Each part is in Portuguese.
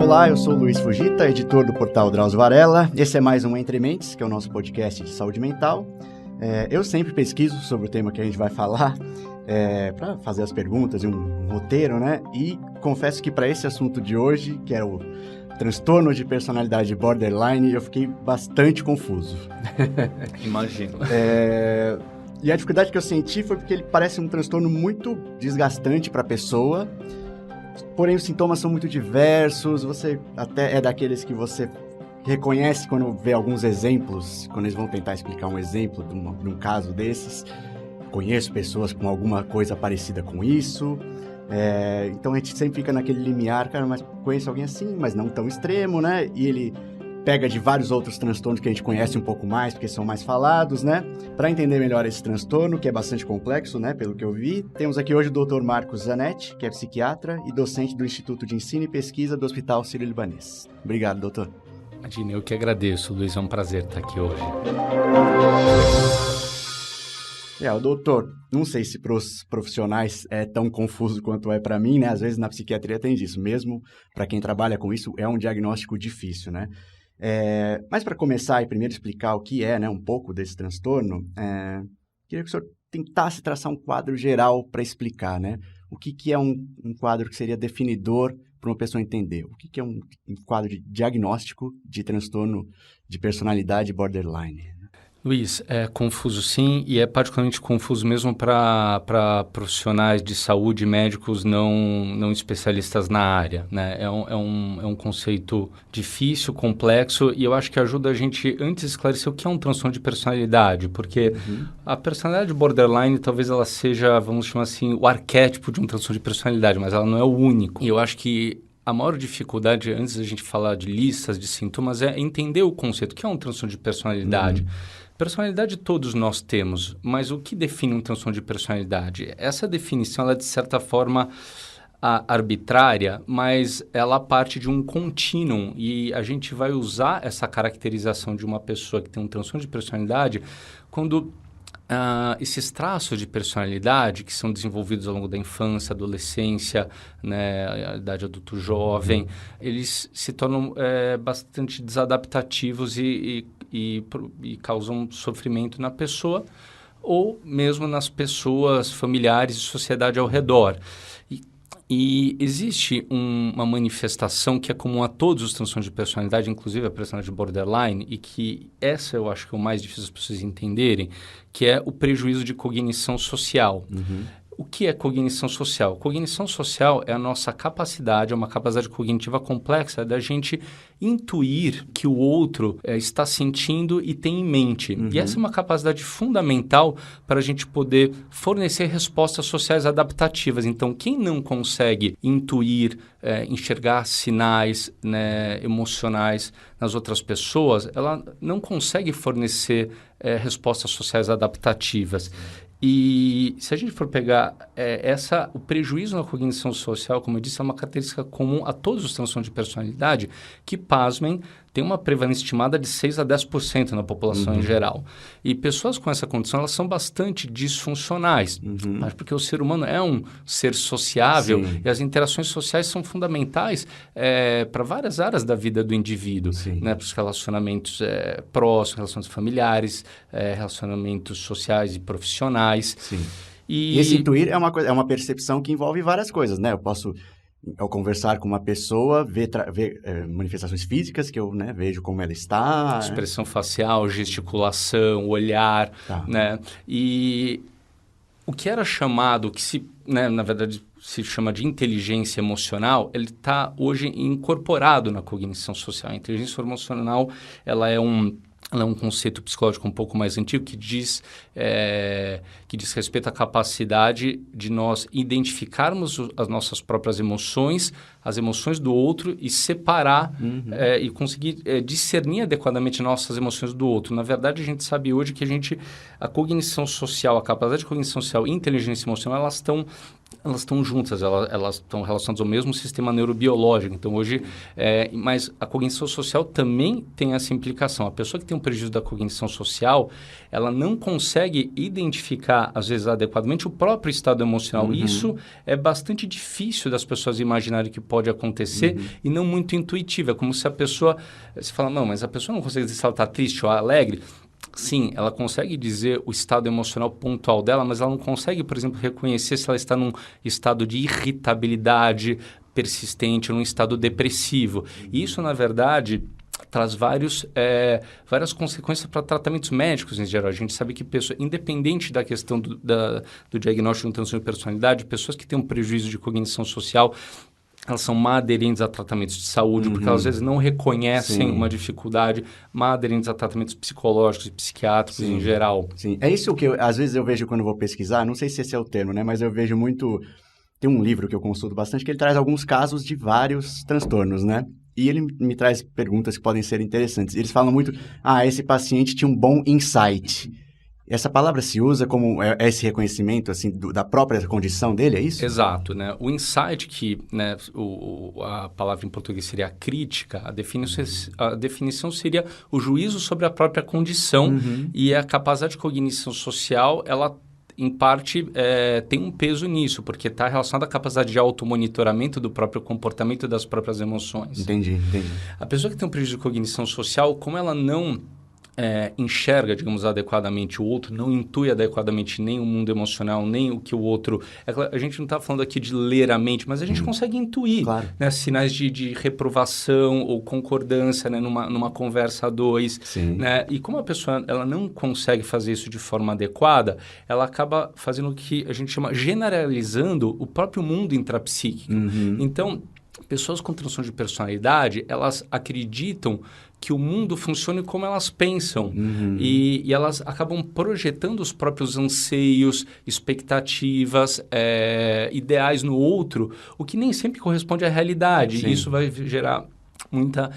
Olá, eu sou o Luiz Fujita, editor do portal Drauzio Varela. Esse é mais um Entre Mentes, que é o nosso podcast de saúde mental. Eu sempre pesquiso sobre o tema que a gente vai falar para fazer as perguntas e um roteiro, né? E confesso que para esse assunto de hoje, que é o transtorno de personalidade borderline, eu fiquei bastante confuso. Imagino. E a dificuldade que eu senti foi porque ele parece um transtorno muito desgastante para a pessoa, porém os sintomas são muito diversos, você até é daqueles que você reconhece quando vê alguns exemplos, quando eles vão tentar explicar um exemplo de um caso desses. Conheço pessoas com alguma coisa parecida com isso, então a gente sempre fica naquele limiar, cara, mas conheço alguém assim, mas não tão extremo, né? E ele pega de vários outros transtornos que a gente conhece um pouco mais, porque são mais falados, né? Para entender melhor esse transtorno, que é bastante complexo, né? Pelo que eu vi, temos aqui hoje o Dr. Marcos Zanetti, que é psiquiatra e docente do Instituto de Ensino e Pesquisa do Hospital Sírio-Libanês. Obrigado, doutor. Imagina, eu que agradeço, Luiz, é um prazer estar aqui hoje. O doutor, não sei se para os profissionais é tão confuso quanto é para mim, né? Às vezes na psiquiatria tem disso, mesmo para quem trabalha com isso, é um diagnóstico difícil, né? Mas para começar e primeiro explicar o que é, né, um pouco desse transtorno, queria que o senhor tentasse traçar um quadro geral para explicar, né? O que é um quadro que seria definidor para uma pessoa entender? O que é um quadro de diagnóstico de transtorno de personalidade borderline? Luiz, é confuso sim, e é particularmente confuso mesmo para profissionais de saúde, médicos não especialistas na área, né? É um conceito difícil, complexo, e eu acho que ajuda a gente antes esclarecer o que é um transtorno de personalidade, porque a personalidade borderline talvez ela seja, vamos chamar assim, o arquétipo de um transtorno de personalidade, mas ela não é o único. E eu acho que a maior dificuldade, antes da gente falar de listas, de sintomas, é entender o conceito, o que é um transtorno de personalidade. Personalidade todos nós temos, mas o que define um transtorno de personalidade? Essa definição, ela é de certa forma arbitrária, mas ela parte de um contínuo e a gente vai usar essa caracterização de uma pessoa que tem um transtorno de personalidade quando esses traços de personalidade que são desenvolvidos ao longo da infância, adolescência, né, a idade adulto-jovem, eles se tornam bastante desadaptativos e causam sofrimento na pessoa ou mesmo nas pessoas familiares e sociedade ao redor. E existe uma manifestação que é comum a todos os transtornos de personalidade, inclusive a personalidade borderline, e que essa eu acho que é o mais difícil as pessoas entenderem, que é o prejuízo de cognição social. O que é cognição social? Cognição social é a nossa capacidade, é uma capacidade cognitiva complexa da gente intuir que o outro está sentindo e tem em mente. E essa é uma capacidade fundamental para a gente poder fornecer respostas sociais adaptativas. Então, quem não consegue intuir, enxergar sinais, né, emocionais nas outras pessoas, ela não consegue fornecer respostas sociais adaptativas. E se a gente for pegar o prejuízo na cognição social, como eu disse, é uma característica comum a todos os transtornos de personalidade que, pasmem, tem uma prevalência estimada de 6 a 10% na população em geral. E pessoas com essa condição, elas são bastante disfuncionais, mas porque o ser humano é um ser sociável e as interações sociais são fundamentais para várias áreas da vida do indivíduo, né? Para os relacionamentos próximos, relacionamentos familiares, relacionamentos sociais e profissionais. E esse intuir é uma percepção que envolve várias coisas, né? Eu posso, ao conversar com uma pessoa, ver manifestações físicas que eu, né, vejo como ela está. Expressão facial, gesticulação, olhar, né? E o que era chamado, na verdade se chama de inteligência emocional, ele está hoje incorporado na cognição social. A inteligência emocional, ela é um conceito psicológico um pouco mais antigo que diz respeito à capacidade de nós identificarmos as nossas próprias emoções, as emoções do outro e separar e conseguir discernir adequadamente nossas emoções do outro. Na verdade, a gente sabe hoje que a cognição social, a capacidade de cognição social e inteligência emocional, elas estão elas estão juntas, elas estão relacionadas ao mesmo sistema neurobiológico. Então, hoje... mas a cognição social também tem essa implicação. A pessoa que tem um prejuízo da cognição social, ela não consegue identificar, às vezes, adequadamente o próprio estado emocional. Isso é bastante difícil das pessoas imaginarem que pode acontecer e não muito intuitivo. É como se a pessoa... Você fala, não, mas a pessoa não consegue dizer se ela está triste ou alegre. Sim, ela consegue dizer o estado emocional pontual dela, mas ela não consegue, por exemplo, reconhecer se ela está num estado de irritabilidade persistente, num estado depressivo. E isso, na verdade, traz várias consequências para tratamentos médicos em geral. A gente sabe que pessoas, independente da questão do diagnóstico de um transtorno de personalidade, pessoas que têm um prejuízo de cognição social, elas são má aderentes a tratamentos de saúde, porque elas, às vezes, não reconhecem uma dificuldade, má aderentes a tratamentos psicológicos e psiquiátricos em geral. Sim, é isso que às vezes eu vejo quando vou pesquisar, não sei se esse é o termo, né? Mas eu vejo muito... Tem um livro que eu consulto bastante que ele traz alguns casos de vários transtornos, né? E ele me traz perguntas que podem ser interessantes. Eles falam muito, esse paciente tinha um bom insight. Essa palavra se usa como esse reconhecimento assim, da própria condição dele, é isso? Exato, né? O insight, que né, a palavra em português seria a crítica, a definição seria o juízo sobre a própria condição e a capacidade de cognição social, ela em parte tem um peso nisso, porque está relacionado à capacidade de automonitoramento do próprio comportamento e das próprias emoções. Entendi. A pessoa que tem um prejuízo de cognição social, como ela não... enxerga, digamos, adequadamente o outro, não intui adequadamente nem o mundo emocional, nem o que o outro... A gente não está falando aqui de ler a mente, mas a gente consegue intuir né, sinais de reprovação ou concordância né, numa conversa a dois. Né? E como a pessoa ela não consegue fazer isso de forma adequada, ela acaba fazendo o que a gente chama generalizando o próprio mundo intrapsíquico. Então, pessoas com transtorno de personalidade, elas acreditam que o mundo funcione como elas pensam e elas acabam projetando os próprios anseios, expectativas, ideais no outro, o que nem sempre corresponde à realidade. Isso vai gerar muita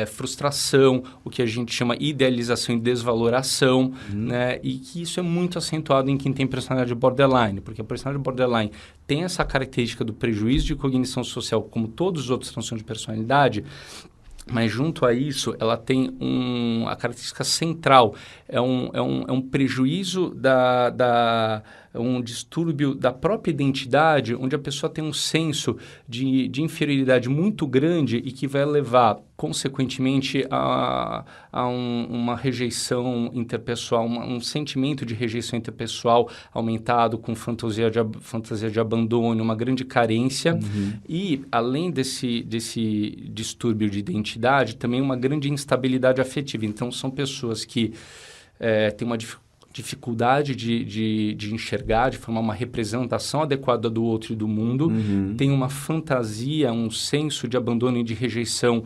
frustração, o que a gente chama idealização e desvaloração, né? E que isso é muito acentuado em quem tem personalidade borderline, porque a personalidade borderline tem essa característica do prejuízo de cognição social, como todos os outros transtornos de personalidade, mas junto a isso, ela tem a característica central, é um prejuízo um distúrbio da própria identidade, onde a pessoa tem um senso de inferioridade muito grande e que vai levar, consequentemente, a uma rejeição interpessoal, um sentimento de rejeição interpessoal aumentado com fantasia de abandono, uma grande carência. E, além desse distúrbio de identidade, também uma grande instabilidade afetiva. Então, são pessoas que têm uma dificuldade de enxergar, de formar uma representação adequada do outro e do mundo, tem uma fantasia, um senso de abandono e de rejeição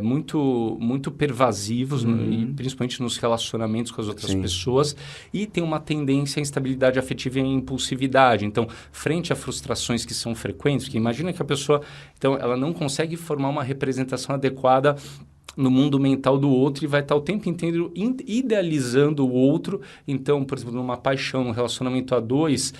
muito, muito pervasivos, e principalmente nos relacionamentos com as outras pessoas, e tem uma tendência à instabilidade afetiva e à impulsividade. Então, frente a frustrações que são frequentes, que imagina que a pessoa, então, ela não consegue formar uma representação adequada no mundo mental do outro e vai estar o tempo inteiro idealizando o outro. Então, por exemplo, numa paixão, num relacionamento a dois,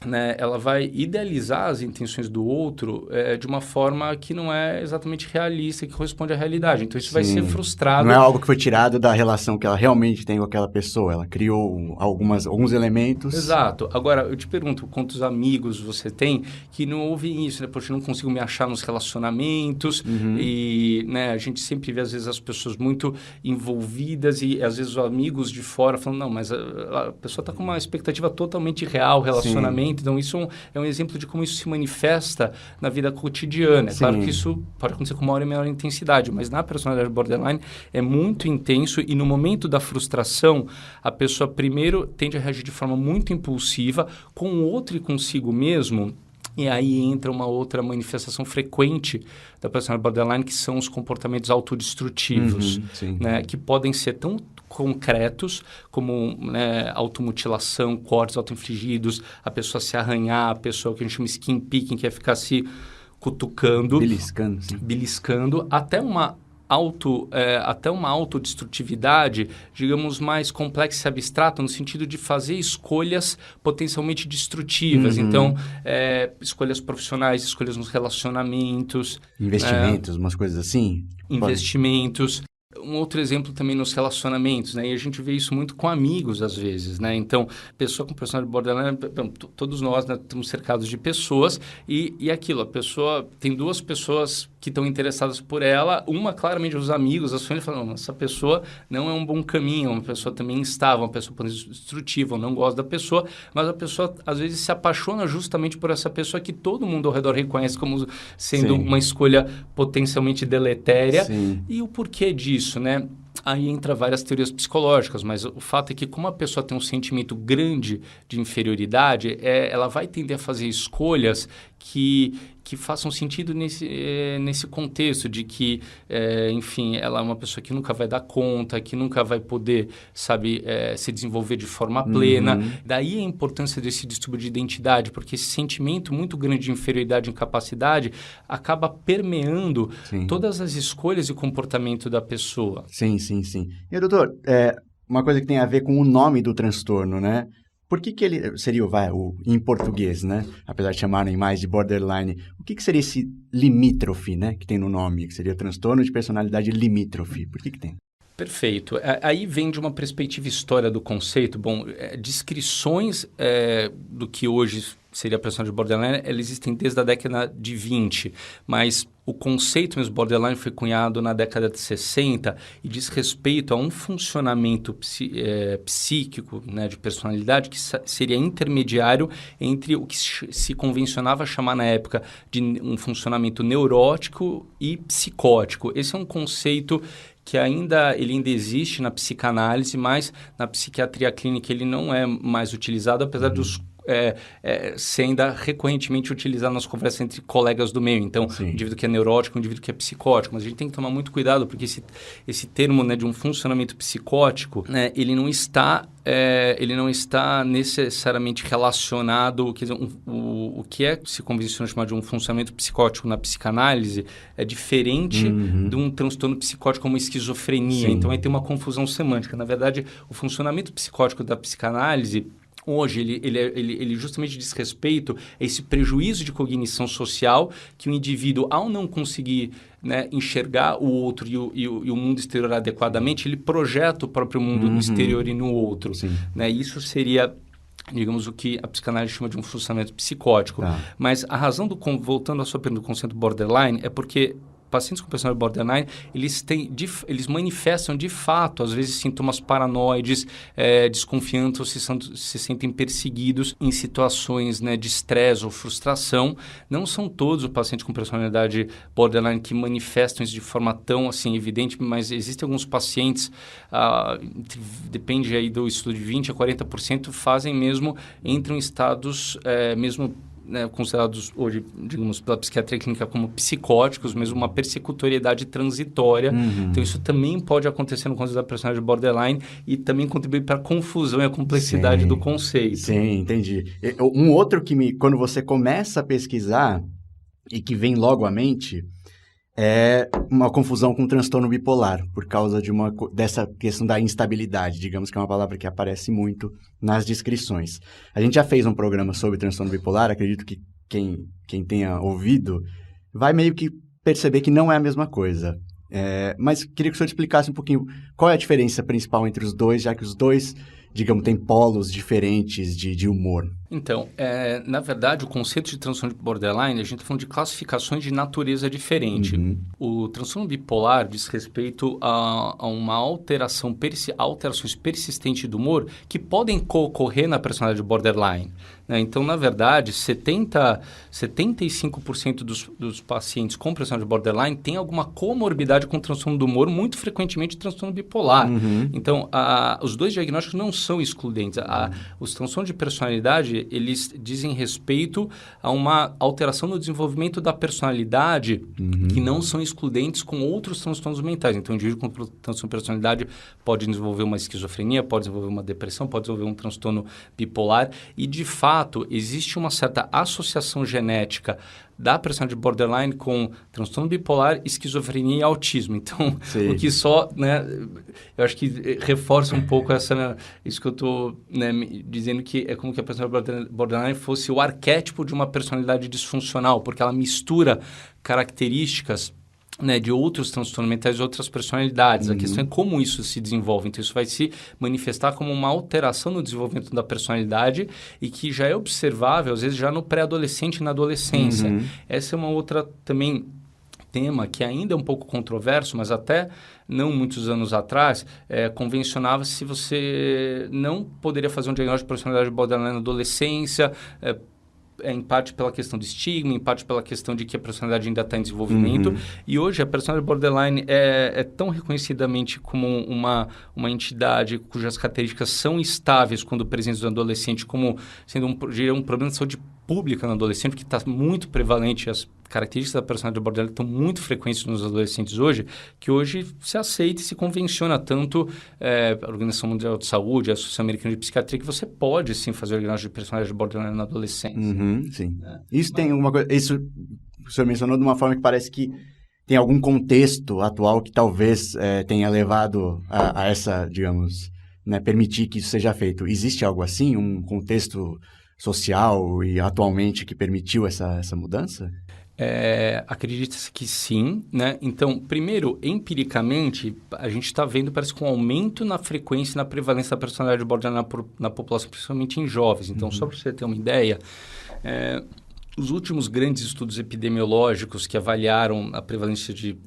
né, ela vai idealizar as intenções do outro de uma forma que não é exatamente realista, que corresponde à realidade. Então, isso vai ser frustrado. Não é algo que foi tirado da relação que ela realmente tem com aquela pessoa. Ela criou alguns elementos. Exato. Agora, eu te pergunto, quantos amigos você tem que não ouvem isso, né? Poxa, eu não consigo me achar nos relacionamentos. E né, a gente sempre vê, às vezes, as pessoas muito envolvidas e, às vezes, os amigos de fora falando, não, mas a pessoa está com uma expectativa totalmente real, relacionamento. Então, isso é um exemplo de como isso se manifesta na vida cotidiana. É claro que isso pode acontecer com maior e menor intensidade, mas na personalidade borderline é muito intenso e no momento da frustração, a pessoa primeiro tende a reagir de forma muito impulsiva com o outro e consigo mesmo. E aí entra uma outra manifestação frequente da personalidade borderline, que são os comportamentos autodestrutivos, né, que podem ser tão concretos como né, automutilação, cortes autoinfligidos, a pessoa se arranhar, a pessoa que a gente chama skin picking, que é ficar se cutucando, beliscando, até uma até uma autodestrutividade, digamos, mais complexa e abstrata, no sentido de fazer escolhas potencialmente destrutivas. Então, escolhas profissionais, escolhas nos relacionamentos. Investimentos, umas coisas assim? Investimentos. Um outro exemplo também nos relacionamentos, né? E a gente vê isso muito com amigos, às vezes, né? Então, pessoa com personalidade borderline, todos nós, né, estamos cercados de pessoas e aquilo, a pessoa, tem duas pessoas que estão interessadas por ela, uma claramente os amigos, as famílias falam, essa pessoa não é um bom caminho, é uma pessoa também instável, uma pessoa destrutiva, não gosta da pessoa, mas a pessoa às vezes se apaixona justamente por essa pessoa que todo mundo ao redor reconhece como sendo uma escolha potencialmente deletéria. Sim. E o porquê disso, né? Aí entra várias teorias psicológicas, mas o fato é que como a pessoa tem um sentimento grande de inferioridade, ela vai tender a fazer escolhas que façam sentido nesse contexto de que, enfim, ela é uma pessoa que nunca vai dar conta, que nunca vai poder, sabe, se desenvolver de forma plena. Daí a importância desse distúrbio de identidade, porque esse sentimento muito grande de inferioridade e incapacidade acaba permeando todas as escolhas e comportamento da pessoa. Sim. E, doutor, uma coisa que tem a ver com o nome do transtorno, né? Por que ele seria, em português, né? Apesar de chamarem mais de borderline, o que seria esse limítrofe, né? Que tem no nome, que seria transtorno de personalidade limítrofe. Por que tem? Perfeito. Aí vem de uma perspectiva história do conceito. Bom, descrições do que hoje seria a personalidade borderline, elas existem desde a década de 20, mas o conceito mesmo borderline foi cunhado na década de 60 e diz respeito a um funcionamento psíquico, né, de personalidade que seria intermediário entre o que se convencionava chamar na época de um funcionamento neurótico e psicótico. Esse é um conceito que ele ainda existe na psicanálise, mas na psiquiatria clínica ele não é mais utilizado, apesar dos ser ainda recorrentemente utilizado nas conversas entre colegas do meio. Então, um indivíduo que é neurótico, um indivíduo que é psicótico. Mas a gente tem que tomar muito cuidado, porque esse termo, né, de um funcionamento psicótico, né, ele não está necessariamente relacionado, quer dizer, o que se convenciona chamar de um funcionamento psicótico na psicanálise é diferente de um transtorno psicótico como esquizofrenia. Então, aí tem uma confusão semântica. Na verdade, o funcionamento psicótico da psicanálise hoje, ele justamente diz respeito a esse prejuízo de cognição social que o indivíduo, ao não conseguir, né, enxergar o outro e o mundo exterior adequadamente, ele projeta o próprio mundo no exterior e no outro. Né? Isso seria, digamos, o que a psicanálise chama de um funcionamento psicótico. Mas a razão voltando à sua pergunta do conceito borderline, é porque pacientes com personalidade borderline, eles manifestam de fato, às vezes, sintomas paranoides, desconfiantes ou se sentem perseguidos em situações, né, de estresse ou frustração. Não são todos os pacientes com personalidade borderline que manifestam isso de forma tão assim, evidente, mas existem alguns pacientes, depende aí do estudo, de 20% a 40%, entram em estados mesmo, né, considerados hoje, digamos, pela psiquiatria clínica como psicóticos, mesmo uma persecutoriedade transitória. Então, isso também pode acontecer no conceito da personalidade borderline e também contribuir para a confusão e a complexidade do conceito. Sim, entendi. Um outro quando você começa a pesquisar e que vem logo à mente é uma confusão com transtorno bipolar, por causa dessa questão da instabilidade, digamos que é uma palavra que aparece muito nas descrições. A gente já fez um programa sobre transtorno bipolar, acredito que quem tenha ouvido vai meio que perceber que não é a mesma coisa. Mas queria que o senhor explicasse um pouquinho qual é a diferença principal entre os dois, já que os dois, digamos, têm polos diferentes de humor. Então, na verdade, o conceito de transtorno borderline, a gente está falando de classificações de natureza diferente. O transtorno bipolar diz respeito a uma alterações persistentes do humor que podem ocorrer na personalidade borderline. Né? Então, na verdade, 75% dos pacientes com personalidade borderline têm alguma comorbidade com transtorno do humor, muito frequentemente transtorno bipolar. Então, os dois diagnósticos não são excludentes. Os transtornos de personalidade, eles dizem respeito a uma alteração no desenvolvimento da personalidade que não são excludentes com outros transtornos mentais. Então, o indivíduo com transtorno de personalidade pode desenvolver uma esquizofrenia, pode desenvolver uma depressão, pode desenvolver um transtorno bipolar e, de fato, fato, existe uma certa associação genética da personalidade borderline com transtorno bipolar, esquizofrenia e autismo. Então, Sim. o que só, né, eu acho que reforça um pouco isso que eu estou, né, dizendo, que é como que a personalidade borderline fosse o arquétipo de uma personalidade disfuncional, porque ela mistura características, né, de outros transtornos mentais e outras personalidades. A questão é como isso se desenvolve. Então, isso vai se manifestar como uma alteração no desenvolvimento da personalidade e que já é observável, às vezes, já no pré-adolescente e na adolescência. Essa é uma outra também tema que ainda é um pouco controverso, mas até não muitos anos atrás, convencionava-se se você não poderia fazer um diagnóstico de personalidade borderline na adolescência, em parte pela questão do estigma, em parte pela questão de que a personalidade ainda está em desenvolvimento. E hoje a personalidade borderline é tão reconhecidamente como uma entidade cujas características são estáveis quando presentes no adolescente, como sendo um problema de saúde pública no adolescente, que está muito prevalente. As características da personalidade borderline estão muito frequentes nos adolescentes hoje, que hoje se aceita e se convenciona tanto a Organização Mundial de Saúde, a Associação Americana de Psiquiatria, que você pode sim fazer o diagnóstico de personalidade borderline na adolescência. Sim. Isso tem alguma coisa... Isso o senhor mencionou de uma forma que parece que tem algum contexto atual que talvez tenha levado a essa, digamos, né, permitir que isso seja feito. Existe algo assim? Um contexto social e atualmente que permitiu essa mudança? Acredita-se que sim, né? Então, primeiro, empiricamente, a gente está vendo, parece que um aumento na frequência e na prevalência da personalidade borderline na população, principalmente em jovens. Então, só para você ter uma ideia, os últimos grandes estudos epidemiológicos que avaliaram a prevalência de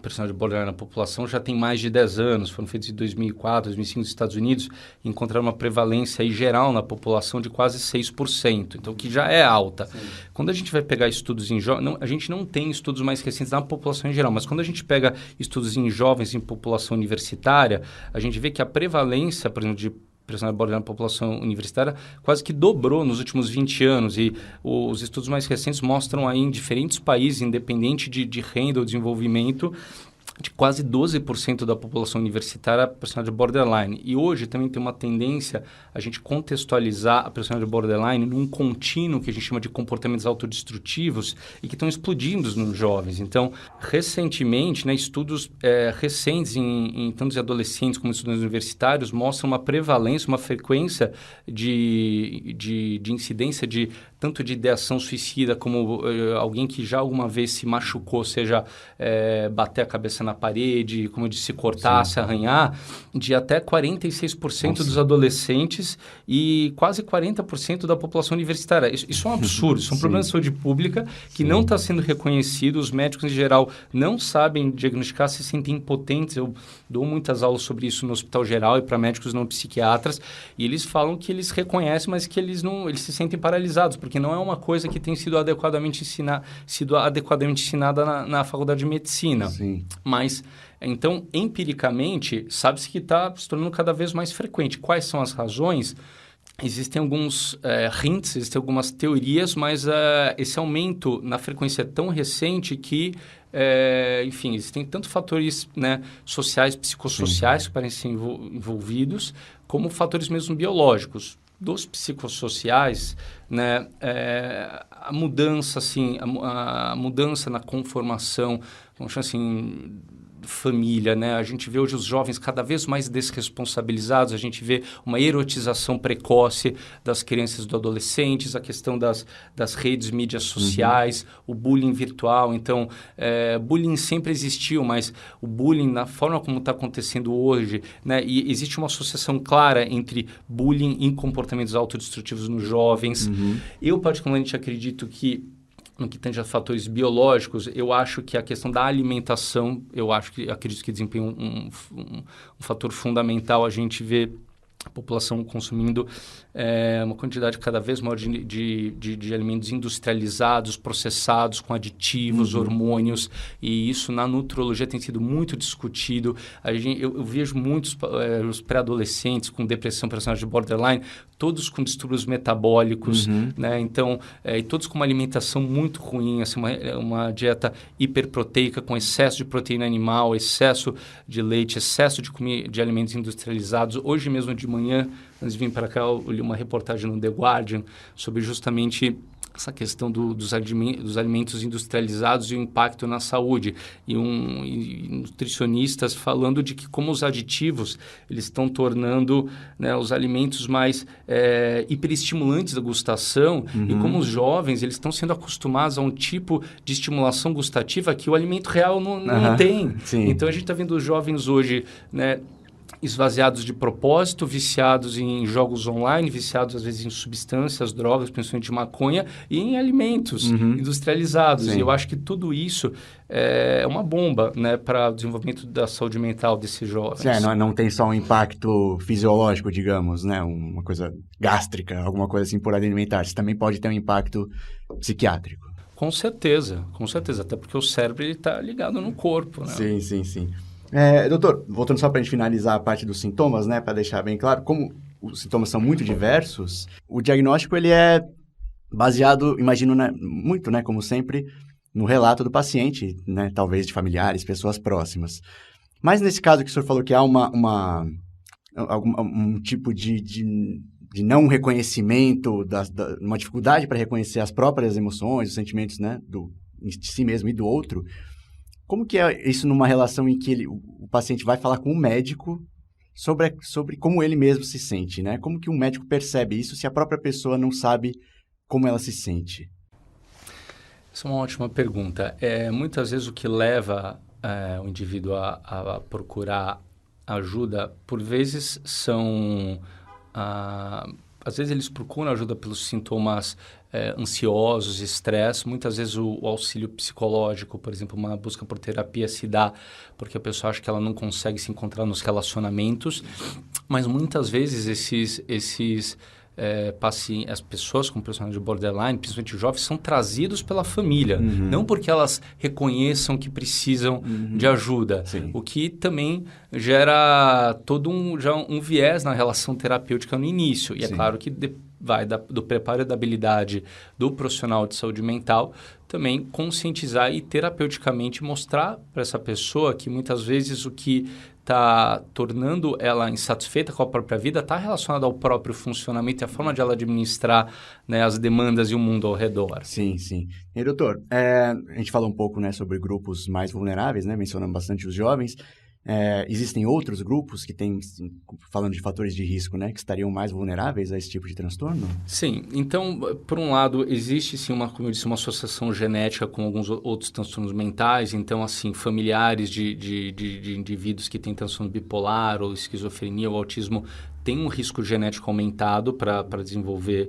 personalidade borderline na população já tem mais de 10 anos, foram feitos em 2004, 2005 nos Estados Unidos, e encontraram uma prevalência aí geral na população de quase 6%, então que já é alta. Sim. Quando a gente vai pegar estudos em jovens, a gente não tem estudos mais recentes na população em geral, mas quando a gente pega estudos em jovens em população universitária, a gente vê que a prevalência, por exemplo, de personalidade borderline na população universitária quase que dobrou nos últimos 20 anos, e os estudos mais recentes mostram aí em diferentes países, independente de renda ou desenvolvimento, de quase 12% da população universitária personalidade borderline. E hoje também tem uma tendência a gente contextualizar a personalidade borderline num contínuo que a gente chama de comportamentos autodestrutivos e que estão explodindo nos jovens. Então, recentemente, né, estudos recentes em tanto de adolescentes como estudantes universitários mostram uma prevalência, uma frequência de incidência de tanto de ideação suicida como alguém que já alguma vez se machucou, seja bater a cabeça na parede, como eu disse, se cortar, se arranhar, de até 46% dos adolescentes e quase 40% da população universitária. Isso é um absurdo, isso é um problema de saúde pública que não está sendo reconhecido. Os médicos, em geral, não sabem diagnosticar, se sentem impotentes. Eu dou muitas aulas sobre isso no Hospital Geral e para médicos não psiquiatras, e eles falam que eles reconhecem, mas que eles se sentem paralisados, porque não é uma coisa que tem sido adequadamente ensinada na faculdade de medicina. Sim. Mas, então, empiricamente, sabe-se que está se tornando cada vez mais frequente. Quais são as razões? Existem alguns hints, existem algumas teorias, mas esse aumento na frequência é tão recente que, enfim, existem tanto fatores, né, sociais, psicossociais que parecem ser envolvidos, como fatores mesmo biológicos. Dos psicossociais, né, a mudança, assim, a mudança na conformação, vamos chamar assim, família, né? A gente vê hoje os jovens cada vez mais desresponsabilizados, a gente vê uma erotização precoce das crianças e dos adolescentes, a questão das redes, mídias sociais, o bullying virtual. Então, bullying sempre existiu, mas o bullying, na forma como está acontecendo hoje, né? E existe uma associação clara entre bullying e comportamentos autodestrutivos nos jovens. Eu, particularmente, acredito que no que tange a fatores biológicos, eu acho que a questão da alimentação, acredito que desempenha um fator fundamental. A gente vê a população consumindo uma quantidade cada vez maior de alimentos industrializados, processados, com aditivos, hormônios, e isso na nutrologia tem sido muito discutido. Eu vejo muitos os pré-adolescentes com depressão, personalidade borderline, todos com distúrbios metabólicos, né? Então, e todos com uma alimentação muito ruim, assim, uma dieta hiperproteica, com excesso de proteína animal, excesso de leite, excesso de alimentos industrializados. Hoje mesmo de manhã, antes de vir para cá, eu li uma reportagem no The Guardian sobre justamente essa questão dos alimentos industrializados e o impacto na saúde. E nutricionistas falando de que como os aditivos eles estão tornando, né, os alimentos mais hiperestimulantes da gustação, e como os jovens eles estão sendo acostumados a um tipo de estimulação gustativa que o alimento real não tem. Sim. Então a gente está vendo os jovens hoje, né, esvaziados de propósito, viciados em jogos online, viciados às vezes em substâncias, drogas, principalmente maconha, e em alimentos industrializados. Sim. E eu acho que tudo isso é uma bomba, né, para o desenvolvimento da saúde mental desses jovens. Não tem só um impacto fisiológico, digamos, né? Uma coisa gástrica, alguma coisa assim por alimentar. Isso também pode ter um impacto psiquiátrico. Com certeza. Até porque o cérebro está ligado no corpo, né? Sim. Doutor, voltando só para a gente finalizar a parte dos sintomas, né, para deixar bem claro, como os sintomas são muito diversos, o diagnóstico ele é baseado, imagino, né, muito, né, como sempre, no relato do paciente, né, talvez de familiares, pessoas próximas. Mas nesse caso que o senhor falou que há um tipo de não reconhecimento, uma dificuldade para reconhecer as próprias emoções, os sentimentos, né, de si mesmo e do outro. Como que é isso numa relação em que o paciente vai falar com o médico sobre como ele mesmo se sente, né? Como que um médico percebe isso se a própria pessoa não sabe como ela se sente? Essa é uma ótima pergunta. Muitas vezes o que leva o indivíduo a procurar ajuda, por vezes são... às vezes eles procuram ajuda pelos sintomas ansiosos, estresse. Muitas vezes o auxílio psicológico, por exemplo, uma busca por terapia se dá porque a pessoa acha que ela não consegue se encontrar nos relacionamentos. Mas muitas vezes as pessoas com personalidade de borderline, principalmente jovens, são trazidos pela família. Não porque elas reconheçam que precisam de ajuda. Sim. O que também gera todo um viés na relação terapêutica no início. E é claro que vai do preparo e da habilidade do profissional de saúde mental também conscientizar e terapeuticamente mostrar para essa pessoa que muitas vezes o que está tornando ela insatisfeita com a própria vida está relacionado ao próprio funcionamento e a forma de ela administrar, né, as demandas e o mundo ao redor. Sim. E, doutor, a gente falou um pouco, né, sobre grupos mais vulneráveis, né, mencionando bastante os jovens. Existem outros grupos que têm, falando de fatores de risco, né, que estariam mais vulneráveis a esse tipo de transtorno? Sim. Então, por um lado, existe sim como eu disse, uma associação genética com alguns outros transtornos mentais. Então, assim, familiares de indivíduos que têm transtorno bipolar ou esquizofrenia ou autismo têm um risco genético aumentado para desenvolver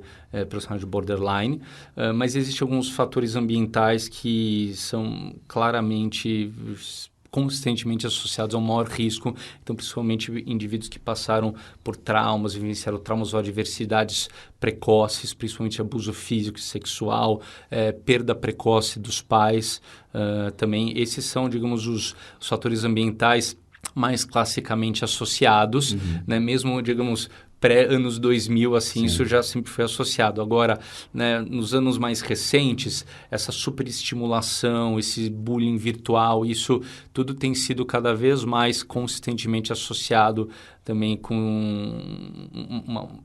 personalidade borderline. Mas existem alguns fatores ambientais que são claramente... consistentemente associados a um maior risco. Então, principalmente indivíduos que passaram por traumas, vivenciaram traumas ou adversidades precoces, principalmente abuso físico e sexual, perda precoce dos pais. Também esses são, digamos, os fatores ambientais mais classicamente associados, né? Mesmo, digamos, pré-anos 2000, assim, isso já sempre foi associado. Agora, né, nos anos mais recentes, essa superestimulação, esse bullying virtual, isso tudo tem sido cada vez mais consistentemente associado também com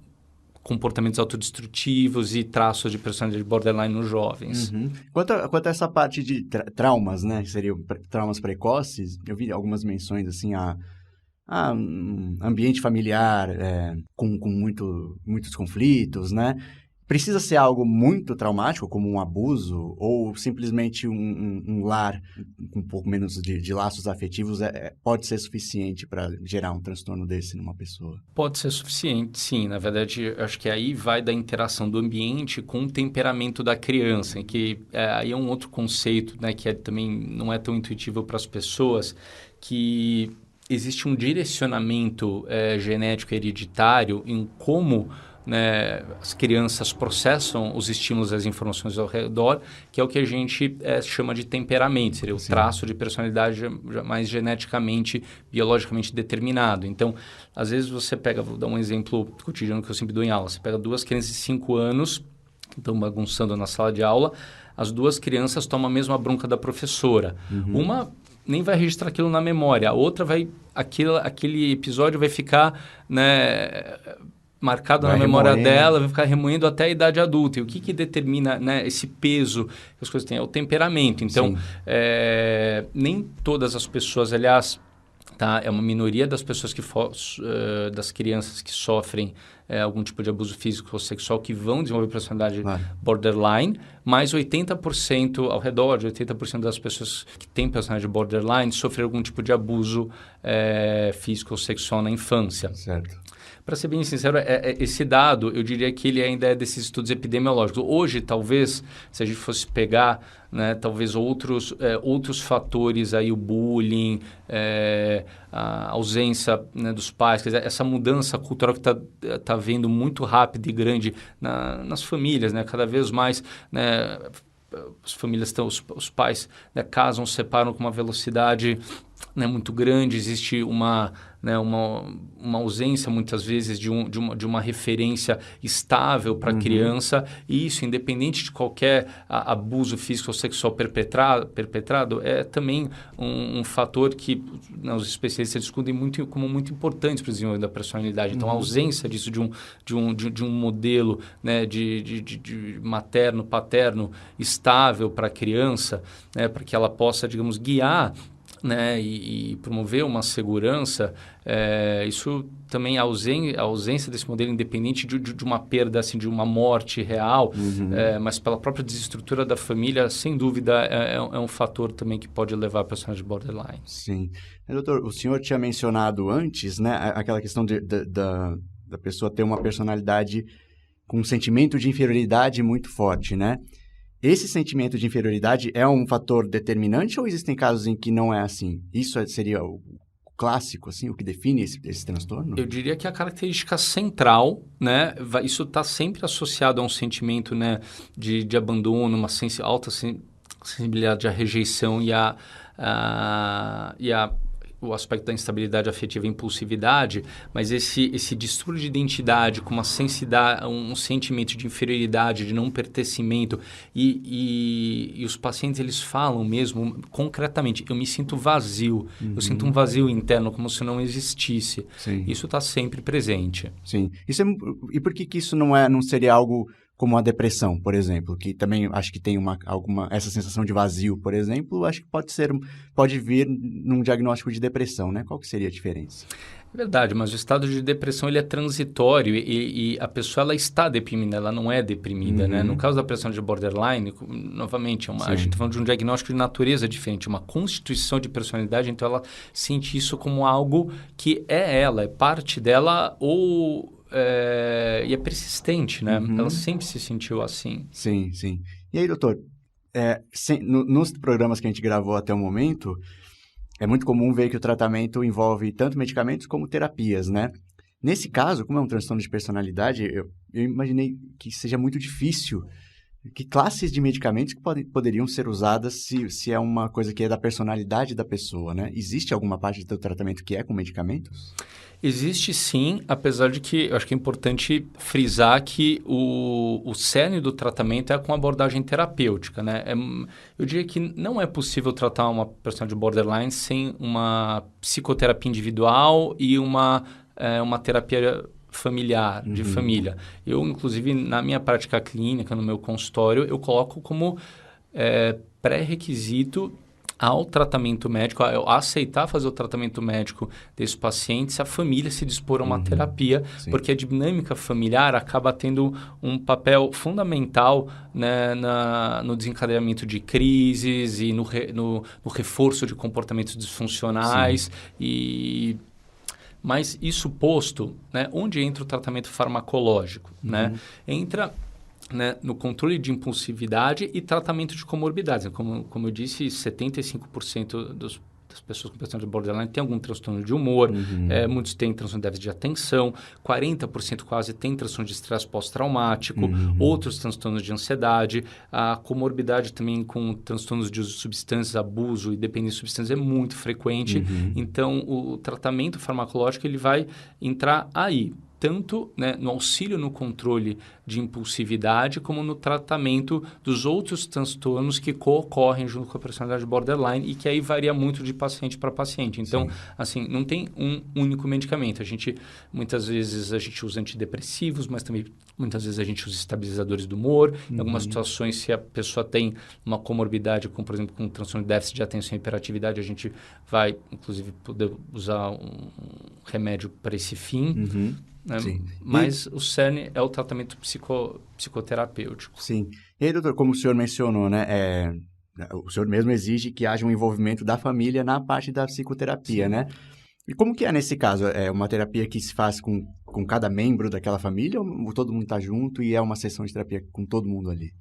comportamentos autodestrutivos e traços de personalidade borderline nos jovens. Quanto a essa parte de traumas, né, que seriam traumas precoces, eu vi algumas menções, assim, ambiente familiar com muitos conflitos, né? Precisa ser algo muito traumático, como um abuso, ou simplesmente um lar com um pouco menos de laços afetivos pode ser suficiente para gerar um transtorno desse numa pessoa? Pode ser suficiente, sim. Na verdade, acho que aí vai da interação do ambiente com o temperamento da criança, que aí é um outro conceito, né, que também não é tão intuitivo para as pessoas, que existe um direcionamento genético hereditário em como, né, as crianças processam os estímulos e as informações ao redor, que é o que a gente chama de temperamento, seria o traço de personalidade mais geneticamente, biologicamente determinado. Então, às vezes você pega, vou dar um exemplo cotidiano que eu sempre dou em aula, você pega duas crianças de 5 anos que estão bagunçando na sala de aula, as duas crianças tomam a mesma bronca da professora. Uma nem vai registrar aquilo na memória, a outra aquele episódio vai ficar, né, marcado Vai na memória remoendo. dela, vai ficar remoendo até a idade adulta. E o que determina, né, esse peso que as coisas têm? É o temperamento. Então, Sim. nem todas as pessoas, aliás, tá, é uma minoria das pessoas das crianças que sofrem algum tipo de abuso físico ou sexual que vão desenvolver personalidade Claro. borderline, mas 80%, ao redor de 80% das pessoas que têm personalidade borderline sofreram algum tipo de abuso físico ou sexual na infância. Certo. Para ser bem sincero, esse dado, eu diria que ele ainda é desses estudos epidemiológicos. Hoje, talvez, se a gente fosse pegar, né, talvez outros fatores, aí, o bullying, a ausência, né, dos pais, quer dizer, essa mudança cultural que está havendo muito rápida e grande nas famílias, né, cada vez mais, né, as famílias os pais, né, casam, separam com uma velocidade, né, muito grande, existe uma ausência muitas vezes de uma referência estável para a criança, e isso, independente de qualquer abuso físico ou sexual perpetrado, é também um fator que, né, os especialistas discutem como muito importante para o desenvolvimento da personalidade. Então, a ausência disso de um modelo, né, de materno, paterno estável para a criança, né, para que ela possa, digamos, guiar, né, e promover uma segurança, isso também, a ausência desse modelo, independente de uma perda, assim, de uma morte real, mas pela própria desestrutura da família, sem dúvida, é um fator também que pode levar a personagem borderline. Sim. Doutor, o senhor tinha mencionado antes, né, aquela questão da pessoa ter uma personalidade com um sentimento de inferioridade muito forte, né? Esse sentimento de inferioridade é um fator determinante ou existem casos em que não é assim? Isso seria o clássico, assim, o que define esse transtorno? Eu diria que a característica central, né, isso está sempre associado a um sentimento, né, de abandono, uma alta sensibilidade à rejeição e o aspecto da instabilidade afetiva e impulsividade, mas esse distúrbio de identidade com uma um sentimento de inferioridade, de não pertencimento, e os pacientes, eles falam mesmo concretamente, eu me sinto vazio, eu sinto um vazio interno, como se não existisse. Sim. Isso está sempre presente. Sim. E por que isso não seria algo como a depressão, por exemplo, que também acho que tem essa sensação de vazio, por exemplo, acho que pode vir num diagnóstico de depressão, né? Qual que seria a diferença? É verdade, mas o estado de depressão, ele é transitório e a pessoa, ela está deprimida, ela não é deprimida, né? No caso da depressão de borderline, novamente, a gente está falando de um diagnóstico de natureza diferente, uma constituição de personalidade, então ela sente isso como algo que é ela, é parte dela e é persistente, né? Ela sempre se sentiu assim. Sim, sim. E aí, doutor, nos programas que a gente gravou até o momento, é muito comum ver que o tratamento envolve tanto medicamentos como terapias, né? Nesse caso, como é um transtorno de personalidade, eu imaginei que seja muito difícil. Que classes de medicamentos que poderiam ser usadas se é uma coisa que é da personalidade da pessoa, né? Existe alguma parte do tratamento que é com medicamentos? Existe sim, apesar de que eu acho que é importante frisar que o cerne do tratamento é com abordagem terapêutica, né? Eu diria que não é possível tratar uma pessoa de borderline sem uma psicoterapia individual e uma terapia familiar, de família. Eu, inclusive, na minha prática clínica, no meu consultório, eu coloco como pré-requisito ao tratamento médico, a aceitar fazer o tratamento médico desse paciente, se a família se dispor a uma terapia, Sim. porque a dinâmica familiar acaba tendo um papel fundamental, né, no desencadeamento de crises e no reforço de comportamentos disfuncionais. Mas isso posto, né, onde entra o tratamento farmacológico? Né? Entra, né, no controle de impulsividade e tratamento de comorbidades. Como eu disse, 75% das pessoas com transtorno de borderline têm algum transtorno de humor, muitos têm transtorno de déficit de atenção, 40% quase têm transtorno de estresse pós-traumático, outros transtornos de ansiedade, a comorbidade também com transtornos de uso de substâncias, abuso e dependência de substâncias é muito frequente. Então, o tratamento farmacológico ele vai entrar aí. tanto, né, no auxílio no controle de impulsividade, como no tratamento dos outros transtornos que ocorrem junto com a personalidade borderline e que aí varia muito de paciente para paciente. Então, assim, não tem um único medicamento. Muitas vezes a gente usa antidepressivos, mas também muitas vezes a gente usa estabilizadores do humor. Em algumas situações, se a pessoa tem uma comorbidade, como por exemplo, com transtorno de déficit de atenção e hiperatividade, a gente vai, inclusive, poder usar um remédio para esse fim. Né? Mas o cerne é o tratamento psicoterapêutico. Sim. E aí, doutor, como o senhor mencionou, né, o senhor mesmo exige que haja um envolvimento da família na parte da psicoterapia, né? E como que é nesse caso? É uma terapia que se faz com cada membro daquela família ou todo mundo está junto e é uma sessão de terapia com todo mundo ali?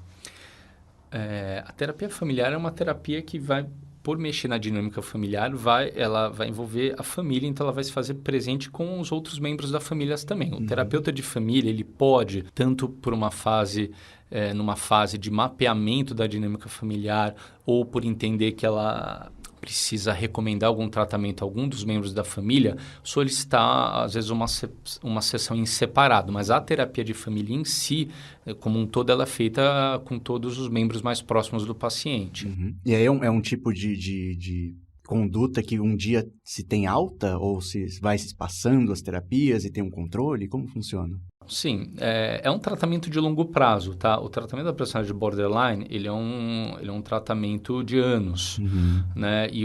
A terapia familiar é uma terapia que vai, por mexer na dinâmica familiar, ela vai envolver a família, então ela vai se fazer presente com os outros membros da família também. O terapeuta de família, ele pode, tanto por numa fase de mapeamento da dinâmica familiar, ou por entender que ela precisa recomendar algum tratamento a algum dos membros da família, solicitar, às vezes, uma sessão em separado. Mas a terapia de família em si, como um todo, ela é feita com todos os membros mais próximos do paciente. E aí é um tipo de conduta que um dia se tem alta ou se vai se espaçando as terapias e tem um controle? Como funciona? Sim, é um tratamento de longo prazo, tá? O tratamento da personalidade borderline, ele é um tratamento de anos, né? E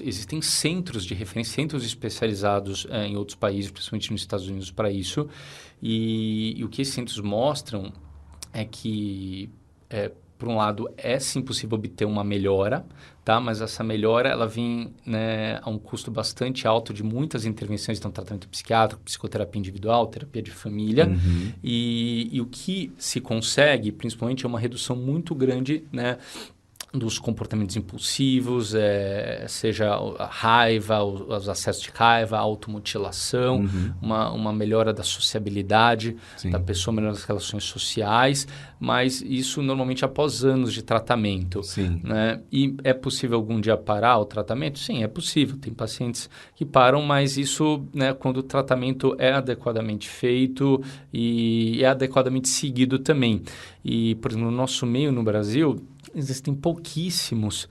existem centros de referência, centros especializados em outros países, principalmente nos Estados Unidos, para isso. E o que esses centros mostram é que, por um lado, é sim possível obter uma melhora, tá? Mas essa melhora, ela vem, né, a um custo bastante alto de muitas intervenções, então tratamento psiquiátrico, psicoterapia individual, terapia de família. E o que se consegue, principalmente, é uma redução muito grande, né, dos comportamentos impulsivos, seja a raiva, os acessos de raiva, a automutilação, uma melhora da sociabilidade da pessoa, melhora das relações sociais, mas isso normalmente após anos de tratamento. Né? E é possível algum dia parar o tratamento? Sim, é possível. Tem pacientes que param, mas isso, né, quando o tratamento é adequadamente feito e é adequadamente seguido também. E, por exemplo, no nosso meio no Brasil, existem pouquíssimos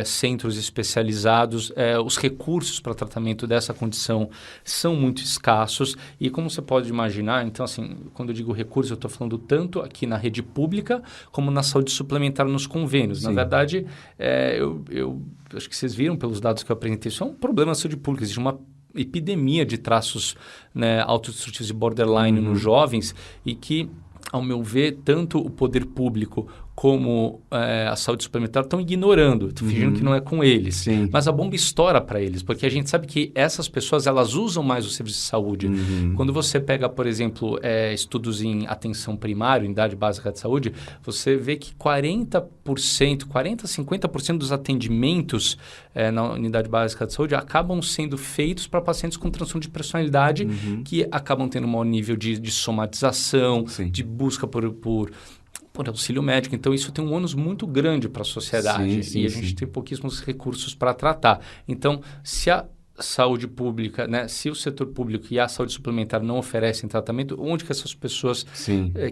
centros especializados, os recursos para tratamento dessa condição são muito escassos e como você pode imaginar, então assim, quando eu digo recurso, eu estou falando tanto aqui na rede pública como na saúde suplementar nos convênios. Na verdade, eu acho que vocês viram pelos dados que eu apresentei, isso é um problema na saúde pública, existe uma epidemia de traços, né, autodestrutivos e borderline nos jovens e que, ao meu ver, tanto o poder público como a saúde suplementar estão ignorando, estão fingindo que não é com eles. Mas a bomba estoura para eles, porque a gente sabe que essas pessoas elas usam mais o serviço de saúde. Quando você pega, por exemplo, estudos em atenção primária, unidade básica de saúde, você vê que 40%, 50% dos atendimentos na unidade básica de saúde acabam sendo feitos para pacientes com transtorno de personalidade que acabam tendo um maior nível de somatização, de busca por auxílio médico. Então, isso tem um ônus muito grande para a sociedade e a gente tem pouquíssimos recursos para tratar. Então, se a saúde pública, né, se o setor público e a saúde suplementar não oferecem tratamento, onde que essas pessoas,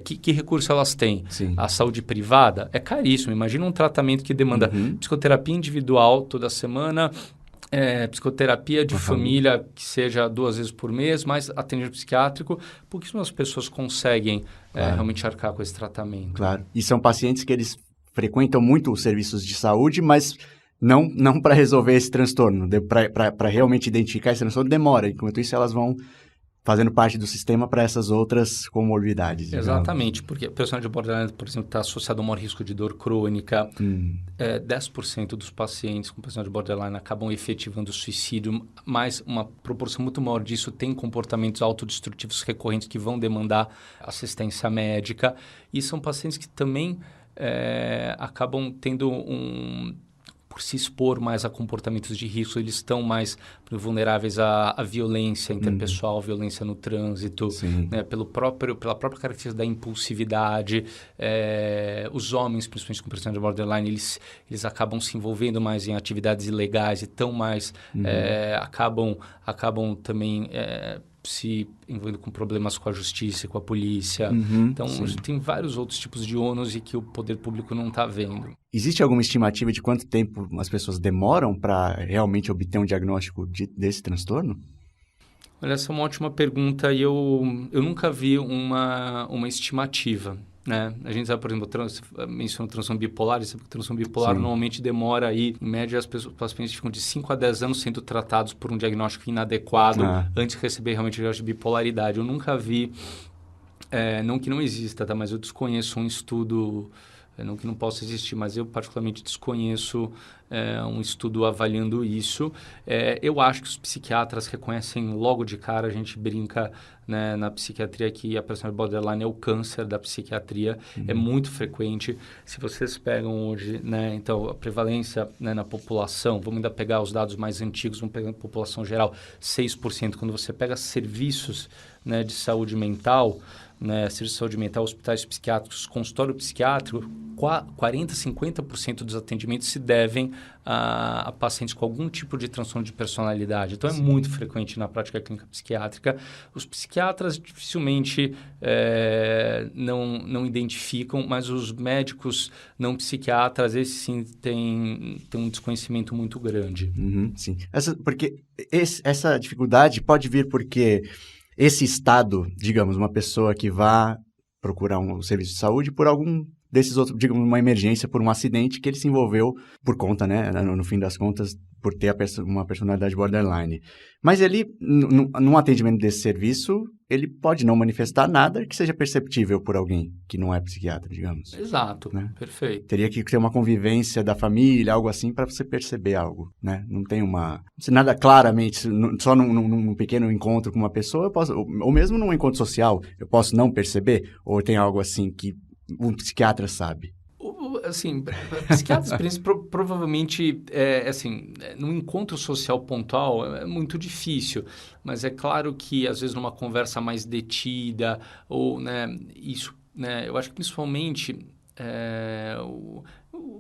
que recurso elas têm? A saúde privada é caríssimo. Imagina um tratamento que demanda psicoterapia individual toda semana, psicoterapia de família, que seja 2 vezes por mês, mais atendimento psiquiátrico, pouquíssimas pessoas conseguem realmente arcar com esse tratamento. Claro. E são pacientes que eles frequentam muito os serviços de saúde, mas não para resolver esse transtorno. Para realmente identificar esse transtorno, demora. Enquanto isso, elas vão fazendo parte do sistema para essas outras comorbidades. Exatamente, porque a personalidade borderline, por exemplo, está associada a um maior risco de dor crônica. 10% dos pacientes com personalidade borderline acabam efetivando suicídio, mas uma proporção muito maior disso tem comportamentos autodestrutivos recorrentes que vão demandar assistência médica. E são pacientes que também acabam tendo por se expor mais a comportamentos de risco, eles estão mais vulneráveis à violência interpessoal, violência no trânsito, né, pela própria característica da impulsividade. Os homens, principalmente com personalidade borderline, eles acabam se envolvendo mais em atividades ilegais e tão mais acabam também se envolvendo com problemas com a justiça, com a polícia. Então, tem vários outros tipos de ônus e que o poder público não está vendo. Existe alguma estimativa de quanto tempo as pessoas demoram para realmente obter um diagnóstico desse transtorno? Olha, essa é uma ótima pergunta e eu nunca vi uma estimativa. Né? A gente sabe, por exemplo, mencionou transtorno bipolar, e sabe que o transtorno bipolar normalmente demora aí, em média, os pacientes ficam de 5 a 10 anos sendo tratados por um diagnóstico inadequado antes de receber realmente o diagnóstico de bipolaridade. Eu nunca vi, não que não exista, tá? Mas eu desconheço um estudo, não que não possa existir, mas eu particularmente desconheço um estudo avaliando isso. Eu acho que os psiquiatras reconhecem logo de cara, a gente brinca, né, na psiquiatria que a personalidade borderline é o câncer da psiquiatria, é muito frequente. Se vocês pegam hoje, né, então a prevalência, né, na população, vamos ainda pegar os dados mais antigos, vamos pegar a população geral, 6%. Quando você pega serviços, né, de saúde mental, né, serviço de saúde mental, hospitais psiquiátricos, consultório psiquiátrico, 40%, 50% dos atendimentos se devem a pacientes com algum tipo de transtorno de personalidade. Então, é muito frequente na prática clínica psiquiátrica. Os psiquiatras dificilmente não identificam, mas os médicos não psiquiatras, esses sim têm um desconhecimento muito grande. Sim. Essa dificuldade pode vir porque esse estado, digamos, uma pessoa que vá procurar um serviço de saúde por algum desses outros, digamos, uma emergência, por um acidente que ele se envolveu por conta, né, no fim das contas, por ter uma personalidade borderline. Mas ele, num atendimento desse serviço, ele pode não manifestar nada que seja perceptível por alguém que não é psiquiatra, digamos. Exato, né? Perfeito. Teria que ter uma convivência da família, algo assim, para você perceber algo, né? Não tem nada claramente, só num pequeno encontro com uma pessoa, eu posso, ou mesmo num encontro social, eu posso não perceber, ou tem algo assim que um psiquiatra sabe? Assim, psiquiatras provavelmente, num encontro social pontual é muito difícil, mas é claro que às vezes numa conversa mais detida, ou, né, isso, né, eu acho que principalmente o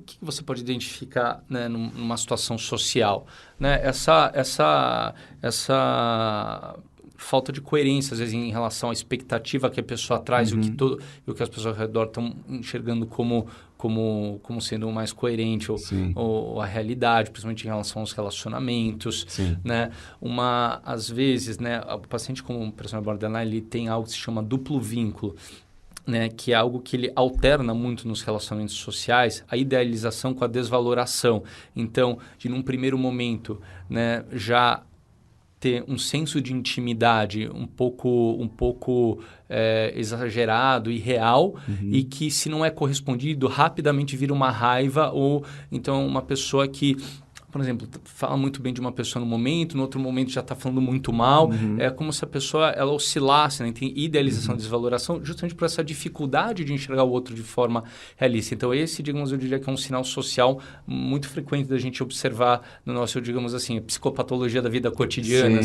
que você pode identificar, né, numa situação social, né, essa falta de coerência, às vezes, em relação à expectativa que a pessoa traz e o que as pessoas ao redor estão enxergando como sendo mais coerente ou a realidade, principalmente em relação aos relacionamentos. Né? Às vezes, né, o paciente com personalidade borderline ele tem algo que se chama duplo vínculo, né, que é algo que ele alterna muito nos relacionamentos sociais, a idealização com a desvaloração. Então, num primeiro momento, né, já ter um senso de intimidade um pouco exagerado e real, e que, se não é correspondido, rapidamente vira uma raiva, ou então uma pessoa que, por exemplo, fala muito bem de uma pessoa no momento, no outro momento já está falando muito mal. É como se a pessoa ela oscilasse, né? Tem idealização e desvaloração, justamente por essa dificuldade de enxergar o outro de forma realista. Então, esse, digamos, eu diria que é um sinal social muito frequente da gente observar no nosso, digamos assim, psicopatologia da vida cotidiana,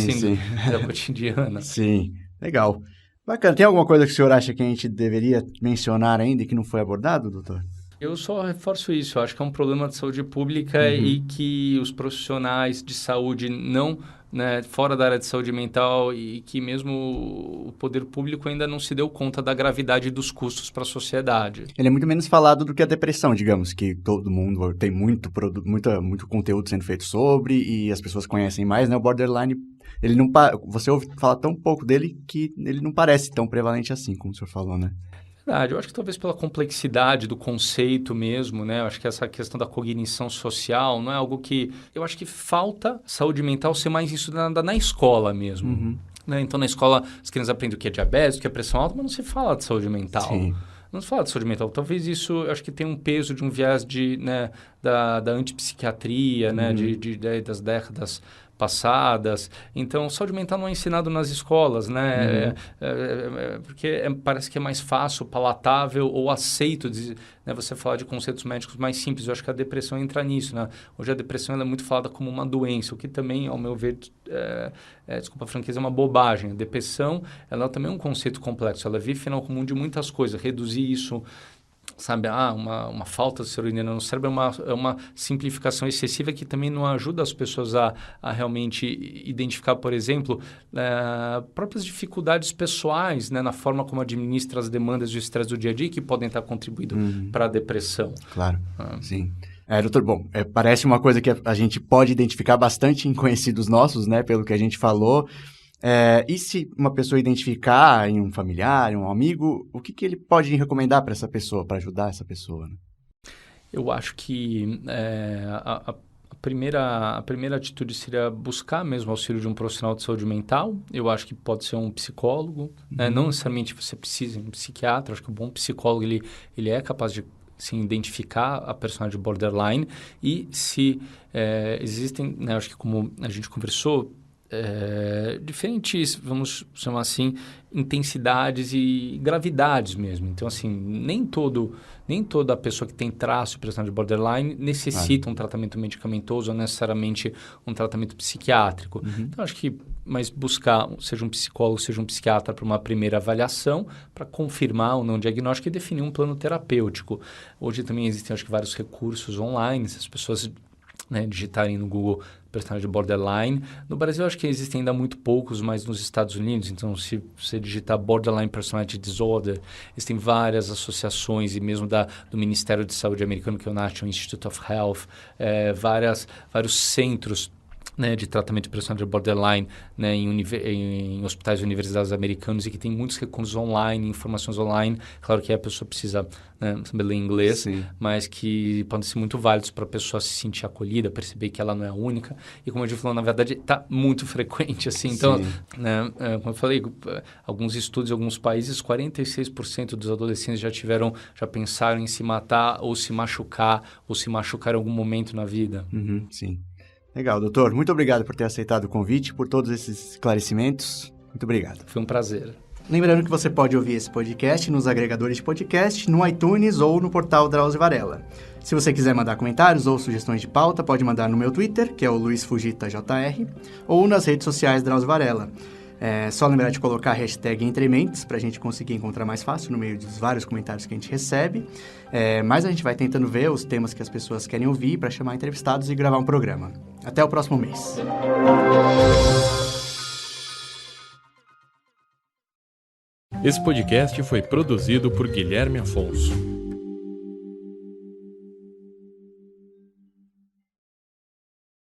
da cotidiana. Sim, legal. Bacana. Tem alguma coisa que o senhor acha que a gente deveria mencionar ainda e que não foi abordado, doutor? Eu só reforço isso. Eu acho que é um problema de saúde pública e que os profissionais de saúde não, né, fora da área de saúde mental, e que mesmo o poder público ainda não se deu conta da gravidade dos custos para a sociedade. Ele é muito menos falado do que a depressão, digamos, que todo mundo tem muito conteúdo sendo feito sobre e as pessoas conhecem mais, né? O borderline, ele não você ouve falar tão pouco dele que ele não parece tão prevalente assim, como o senhor falou, né? Verdade, eu acho que talvez pela complexidade do conceito mesmo, né? Eu acho que essa questão da cognição social não é algo que... Eu acho que falta saúde mental ser mais estudada na escola mesmo. Né? Então, na escola, as crianças aprendem o que é diabetes, o que é pressão alta, mas não se fala de saúde mental. Não se fala de saúde mental. Talvez isso, eu acho que tem um peso de um viés né, da antipsiquiatria, né? Das décadas passadas. Então, saúde mental não é ensinado nas escolas, né? Porque parece que é mais fácil, palatável ou aceito, né, você falar de conceitos médicos mais simples. Eu acho que a depressão entra nisso, né? Hoje a depressão ela é muito falada como uma doença, o que também, ao meu ver, desculpa a franqueza, é uma bobagem. A depressão, ela também é um conceito complexo. Ela vive final comum de muitas coisas. Reduzir isso sabe, uma falta de serotonina no cérebro é uma simplificação excessiva que também não ajuda as pessoas a realmente identificar, por exemplo, próprias dificuldades pessoais, né, na forma como administra as demandas e o estresse do dia a dia que podem estar contribuindo para a depressão. Claro, sim. Doutor, bom, parece uma coisa que a gente pode identificar bastante em conhecidos nossos, né, pelo que a gente falou. E se uma pessoa identificar em um familiar, em um amigo, o que ele pode recomendar para essa pessoa, para ajudar essa pessoa? Né? Eu acho que a primeira atitude seria buscar mesmo auxílio de um profissional de saúde mental. Eu acho que pode ser um psicólogo, né? Não necessariamente você precisa de um psiquiatra. Acho que um bom psicólogo ele é capaz de sim, identificar a personalidade borderline e se existem, né, acho que como a gente conversou, diferentes, vamos chamar assim, intensidades e gravidades mesmo. Então, assim, nem toda pessoa que tem traço de personalidade borderline necessita um tratamento medicamentoso ou necessariamente um tratamento psiquiátrico. Então, acho que mas buscar, seja um psicólogo, seja um psiquiatra, para uma primeira avaliação, para confirmar ou não o diagnóstico e definir um plano terapêutico. Hoje também existem, acho que, vários recursos online, se as pessoas digitarem no Google personalidade borderline. No Brasil, acho que existem ainda muito poucos, mas nos Estados Unidos, então, se você digitar Borderline Personality Disorder, existem várias associações, e mesmo do Ministério de Saúde americano, que é o National Institute of Health, vários centros, né, de tratamento de personalidade borderline, né, em hospitais e universidades americanos, e que tem muitos recursos online, informações online. Claro que a pessoa precisa, né, saber ler inglês, mas que podem ser muito válidos para a pessoa se sentir acolhida, perceber que ela não é a única. E como a gente falou, na verdade, está muito frequente. Assim. Então, né, como eu falei, alguns estudos em alguns países, 46% dos adolescentes já pensaram em se matar ou se machucar em algum momento na vida. Sim. Legal, doutor. Muito obrigado por ter aceitado o convite, por todos esses esclarecimentos. Muito obrigado. Foi um prazer. Lembrando que você pode ouvir esse podcast nos agregadores de podcast, no iTunes ou no portal Drauzio Varela. Se você quiser mandar comentários ou sugestões de pauta, pode mandar no meu Twitter, que é o LuizFugitaJR, ou nas redes sociais Drauzio Varela. É só lembrar de colocar a hashtag Entrementes para a gente conseguir encontrar mais fácil no meio dos vários comentários que a gente recebe. Mas a gente vai tentando ver os temas que as pessoas querem ouvir para chamar entrevistados e gravar um programa. Até o próximo mês. Esse podcast foi produzido por Guilherme Afonso.